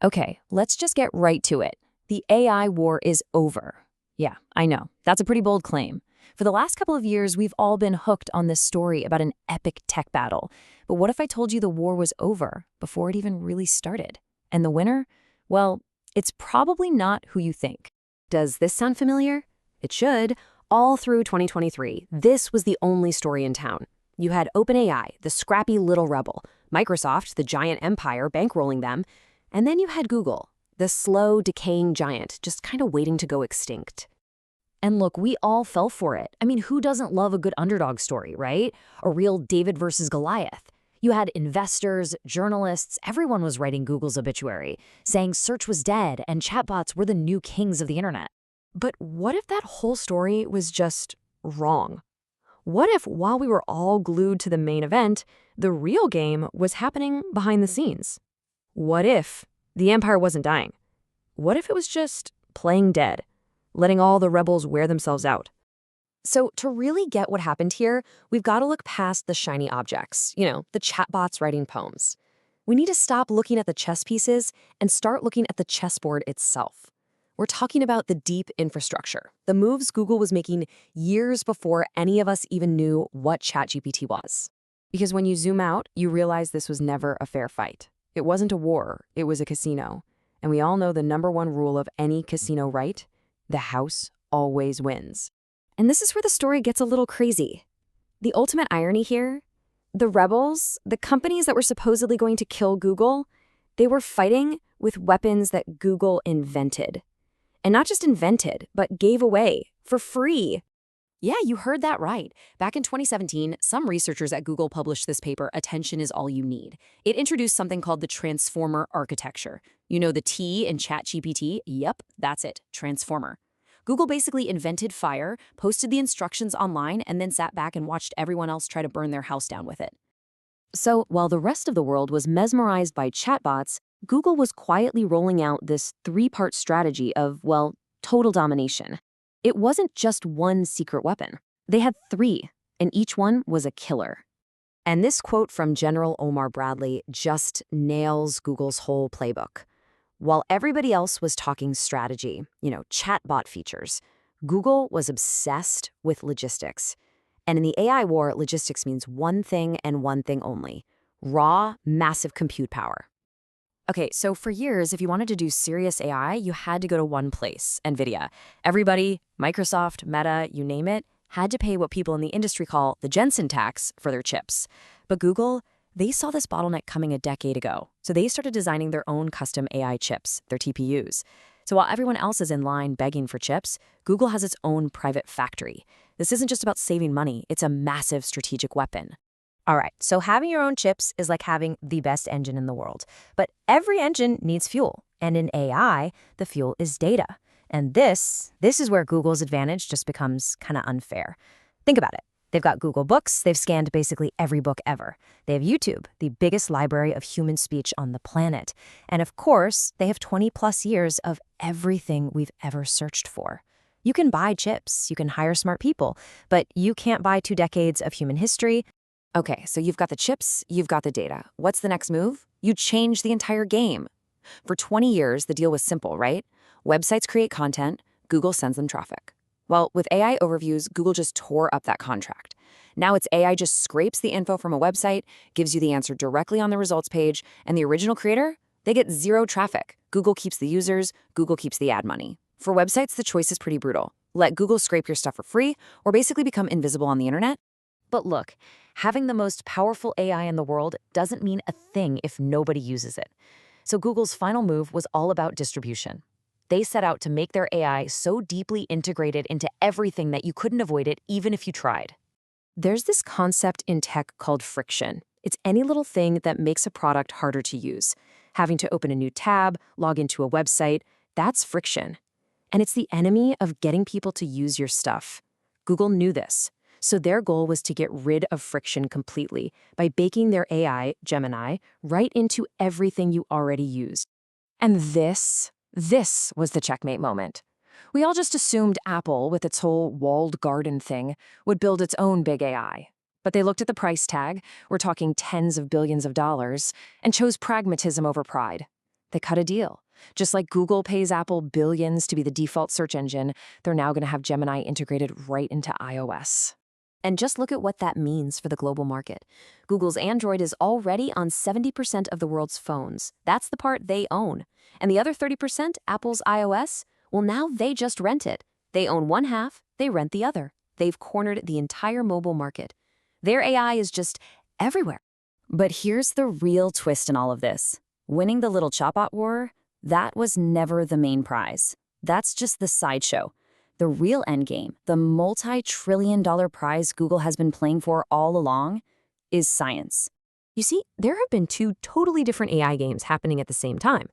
Okay, let's just get right to it. The AI war is over. Yeah, I know. That's a pretty bold claim. For the last couple of years, we've all been hooked on this story about an epic tech battle. But what if I told you the war was over before it even really started? And the winner? Well, it's probably not who you think. Does this sound familiar? It should. All through 2023, this was the only story in town. You had OpenAI, the scrappy little rebel, Microsoft, the giant empire bankrolling them, and then you had Google, the slow, decaying giant, just kind of waiting to go extinct. And look, we all fell for it. I mean, who doesn't love a good underdog story, right? A real David versus Goliath. You had investors, journalists, everyone was writing Google's obituary, saying search was dead and chatbots were the new kings of the internet. But what if that whole story was just wrong? What if, while we were all glued to the main event, the real game was happening behind the scenes? What if the empire wasn't dying? What if it was just playing dead, letting all the rebels wear themselves out? So to really get what happened here, we've got to look past the shiny objects, the chatbots writing poems. We need to stop looking at the chess pieces and start looking at the chessboard itself. We're talking about the deep infrastructure, the moves Google was making years before any of us even knew what ChatGPT was. Because when you zoom out, you realize this was never a fair fight. It wasn't a war, it was a casino. And we all know the #1 rule of any casino, right? The house always wins. And this is where the story gets a little crazy. The ultimate irony here, the rebels, the companies that were supposedly going to kill Google, they were fighting with weapons that Google invented. And not just invented, but gave away for free. Yeah, you heard that right. Back in 2017, some researchers at Google published this paper, Attention is All You Need. It introduced something called the transformer architecture. You know the T in ChatGPT? Yep, that's it, transformer. Google basically invented fire, posted the instructions online, and then sat back and watched everyone else try to burn their house down with it. So while the rest of the world was mesmerized by chatbots, Google was quietly rolling out this 3-part strategy of, total domination. It wasn't just one secret weapon. They had 3, and each one was a killer. And this quote from General Omar Bradley just nails Google's whole playbook. While everybody else was talking strategy, chatbot features, Google was obsessed with logistics. And in the AI war, logistics means one thing and one thing only: raw, massive compute power. Okay, so for years, if you wanted to do serious AI, you had to go to one place, NVIDIA. Everybody, Microsoft, Meta, you name it, had to pay what people in the industry call the Jensen tax for their chips. But Google, they saw this bottleneck coming a decade ago, so they started designing their own custom AI chips, their TPUs. So while everyone else is in line begging for chips, Google has its own private factory. This isn't just about saving money, it's a massive strategic weapon. All right, so having your own chips is like having the best engine in the world. But every engine needs fuel, and in AI, the fuel is data. And this is where Google's advantage just becomes kind of unfair. Think about it. They've got Google Books, they've scanned basically every book ever. They have YouTube, the biggest library of human speech on the planet. And of course, they have 20+ years of everything we've ever searched for. You can buy chips, you can hire smart people, but you can't buy 2 decades of human history. Okay, so you've got the chips, you've got the data. What's the next move? You change the entire game. For 20 years, the deal was simple, right? Websites create content, Google sends them traffic. Well, with AI overviews, Google just tore up that contract. Now it's AI just scrapes the info from a website, gives you the answer directly on the results page, and the original creator, they get 0 traffic. Google keeps the users, Google keeps the ad money. For websites, the choice is pretty brutal. Let Google scrape your stuff for free, or basically become invisible on the internet. But look, having the most powerful AI in the world doesn't mean a thing if nobody uses it. So Google's final move was all about distribution. They set out to make their AI so deeply integrated into everything that you couldn't avoid it even if you tried. There's this concept in tech called friction. It's any little thing that makes a product harder to use. Having to open a new tab, log into a website, that's friction. And it's the enemy of getting people to use your stuff. Google knew this. So their goal was to get rid of friction completely by baking their AI, Gemini, right into everything you already use. And this was the checkmate moment. We all just assumed Apple, with its whole walled garden thing, would build its own big AI. But they looked at the price tag, we're talking tens of billions of dollars, and chose pragmatism over pride. They cut a deal. Just like Google pays Apple billions to be the default search engine, they're now going to have Gemini integrated right into iOS. And just look at what that means for the global market. Google's Android is already on 70% of the world's phones. That's the part they own. And the other 30%, Apple's iOS, well, now they just rent it. They own one half, they rent the other. They've cornered the entire mobile market. Their AI is just everywhere. But here's the real twist in all of this. Winning the little chatbot war, that was never the main prize. That's just the sideshow. The real endgame, the multi-trillion-dollar prize Google has been playing for all along, is science. You see, there have been two totally different AI games happening at the same time.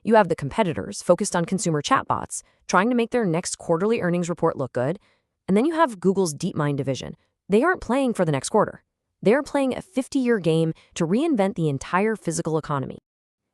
You have the competitors focused on consumer chatbots, trying to make their next quarterly earnings report look good. And then you have Google's DeepMind division. They aren't playing for the next quarter. They're playing a 50-year game to reinvent the entire physical economy.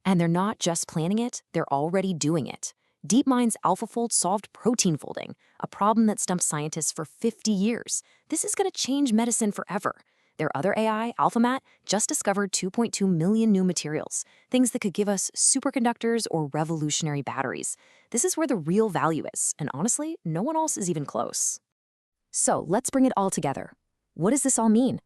And they're not just planning it, they're already doing it. DeepMind's AlphaFold solved protein folding, a problem that stumped scientists for 50 years. This is going to change medicine forever. Their other AI, AlphaMat, just discovered 2.2 million new materials, things that could give us superconductors or revolutionary batteries. This is where the real value is, and honestly, no one else is even close. So let's bring it all together. What does this all mean?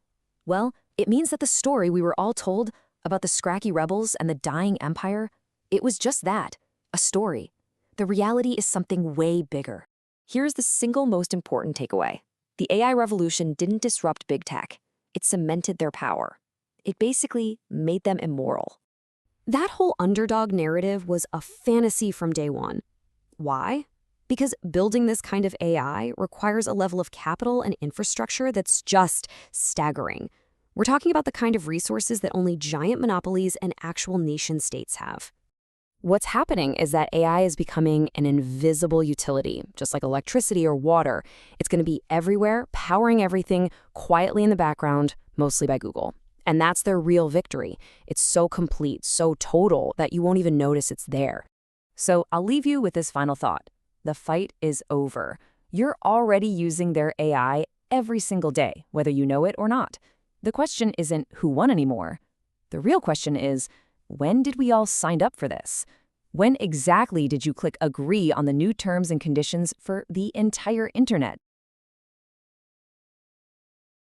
Well, it means that the story we were all told about the scracky rebels and the dying empire, it was just that, a story. The reality is something way bigger. Here's the single most important takeaway. The AI revolution didn't disrupt big tech. It cemented their power. It basically made them immoral. That whole underdog narrative was a fantasy from day one. Why? Because building this kind of AI requires a level of capital and infrastructure that's just staggering. We're talking about the kind of resources that only giant monopolies and actual nation-states have. What's happening is that AI is becoming an invisible utility, just like electricity or water. It's going to be everywhere, powering everything, quietly in the background, mostly by Google. And that's their real victory. It's so complete, so total, that you won't even notice it's there. So I'll leave you with this final thought. The fight is over. You're already using their AI every single day, whether you know it or not. The question isn't who won anymore. The real question is, when did we all sign up for this? When exactly did you click agree on the new terms and conditions for the entire internet?